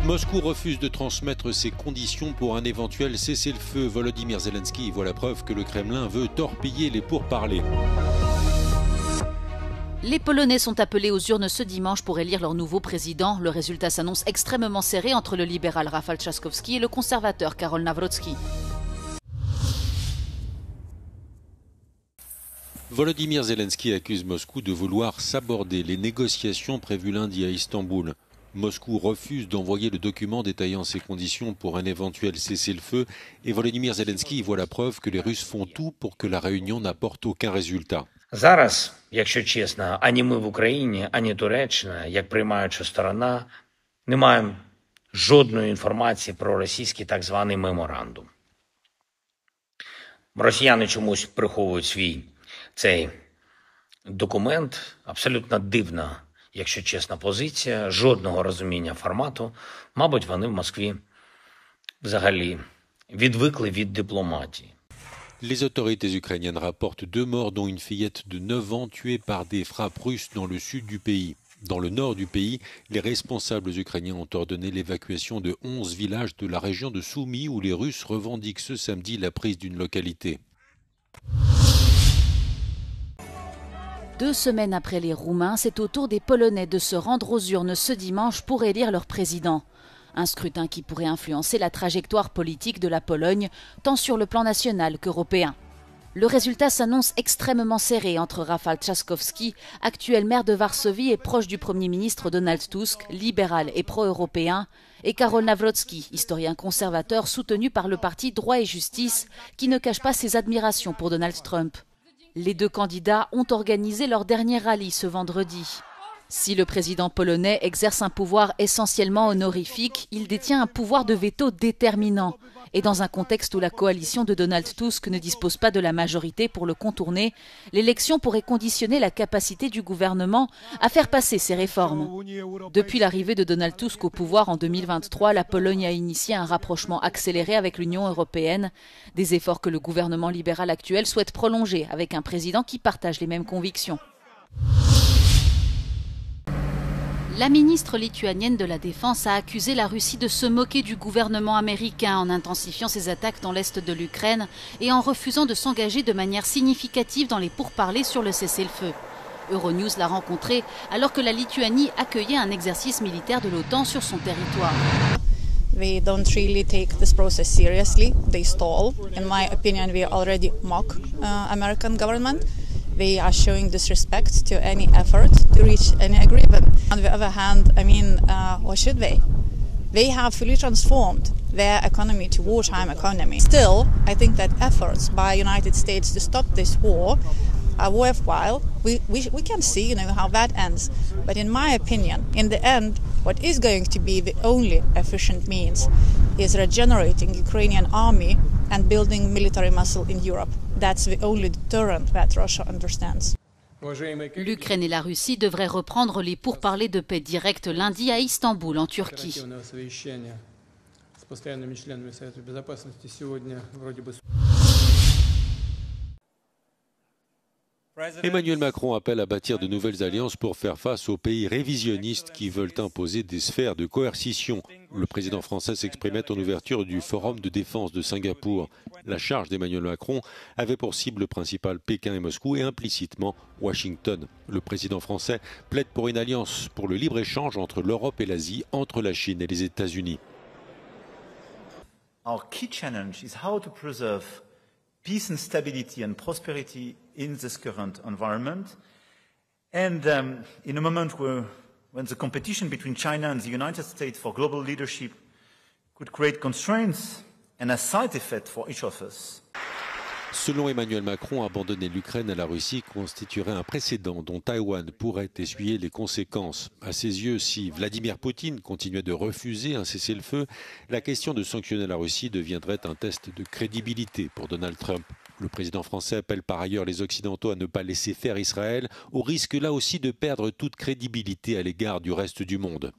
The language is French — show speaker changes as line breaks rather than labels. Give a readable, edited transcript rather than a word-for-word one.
Moscou refuse de transmettre ses conditions pour un éventuel cessez-le-feu. Volodymyr Zelensky voit la preuve que le Kremlin veut torpiller les pourparlers.
Les Polonais sont appelés aux urnes ce dimanche pour élire leur nouveau président. Le résultat s'annonce extrêmement serré entre le libéral Rafał Trzaskowski et le conservateur Karol Nawrocki.
Volodymyr Zelensky accuse Moscou de vouloir saborder les négociations prévues lundi à Istanbul. Moscou refuse d'envoyer le document détaillant ses conditions pour un éventuel cessez-le-feu et Volodymyr Zelensky voit la preuve que les Russes font tout pour que la réunion n'apporte aucun résultat.
Зараз, якщо чесно, ані ми в Україні, ані Туреччина, як приймаюча сторона, не маємо жодної інформації про російський так званий меморандум. Росіяни чомусь приховують цей документ. Абсолютно дивна, якщо чесна, позиція, жодного розуміння формату. Мабуть, вони в Москві взагалі відвикли від дипломатії.
Les autorités ukrainiennes rapportent 2 morts dont une fillette de 9 ans tuée par des frappes russes dans le sud du pays. Dans le nord du pays, les responsables ukrainiens ont ordonné l'évacuation de 11 villages de la région de Soumy où les Russes revendiquent ce samedi la prise d'une localité.
2 semaines après les Roumains, c'est au tour des Polonais de se rendre aux urnes ce dimanche pour élire leur président. Un scrutin qui pourrait influencer la trajectoire politique de la Pologne, tant sur le plan national qu'européen. Le résultat s'annonce extrêmement serré entre Rafał Trzaskowski, actuel maire de Varsovie et proche du Premier ministre Donald Tusk, libéral et pro-européen, et Karol Nawrocki, historien conservateur soutenu par le parti Droit et Justice, qui ne cache pas ses admirations pour Donald Trump. Les 2 candidats ont organisé leur dernier rallye ce vendredi. Si le président polonais exerce un pouvoir essentiellement honorifique, il détient un pouvoir de veto déterminant. Et dans un contexte où la coalition de Donald Tusk ne dispose pas de la majorité pour le contourner, l'élection pourrait conditionner la capacité du gouvernement à faire passer ses réformes. Depuis l'arrivée de Donald Tusk au pouvoir en 2023, la Pologne a initié un rapprochement accéléré avec l'Union européenne, des efforts que le gouvernement libéral actuel souhaite prolonger avec un président qui partage les mêmes convictions. La ministre lituanienne de la Défense a accusé la Russie de se moquer du gouvernement américain en intensifiant ses attaques dans l'est de l'Ukraine et en refusant de s'engager de manière significative dans les pourparlers sur le cessez-le-feu. Euronews l'a rencontrée alors que la Lituanie accueillait un exercice militaire de l'OTAN sur son territoire.
We don't really take this process seriously. They stall. In my opinion, we already mock American government. They are showing disrespect to any effort to reach any agreement. On the other hand, I mean, what should they? They have fully transformed their economy to wartime economy. Still, I think that efforts by United States to stop this war are worthwhile. We can see, how that ends. But in my opinion, in the end, what is going to be the only efficient means is regenerating Ukrainian army and building military muscle in Europe. That's the only deterrent that Russia understands.
L'Ukraine et la Russie devraient reprendre les pourparlers de paix directs lundi à Istanbul, en Turquie.
Emmanuel Macron appelle à bâtir de nouvelles alliances pour faire face aux pays révisionnistes qui veulent imposer des sphères de coercition. Le président français s'exprimait en ouverture du Forum de défense de Singapour. La charge d'Emmanuel Macron avait pour cible principale Pékin et Moscou et implicitement Washington. Le président français plaide pour une alliance pour le libre-échange entre l'Europe et l'Asie, entre la Chine et les États-Unis.
Our key challenge is how to preserve peace and stability and prosperity in this current environment. And in a moment when the competition between China and the United States for global leadership could create constraints and a side effect for each of us.
Selon Emmanuel Macron, abandonner l'Ukraine à la Russie constituerait un précédent dont Taïwan pourrait essuyer les conséquences. À ses yeux, si Vladimir Poutine continuait de refuser un cessez-le-feu, la question de sanctionner la Russie deviendrait un test de crédibilité pour Donald Trump. Le président français appelle par ailleurs les Occidentaux à ne pas laisser faire Israël, au risque là aussi de perdre toute crédibilité à l'égard du reste du monde.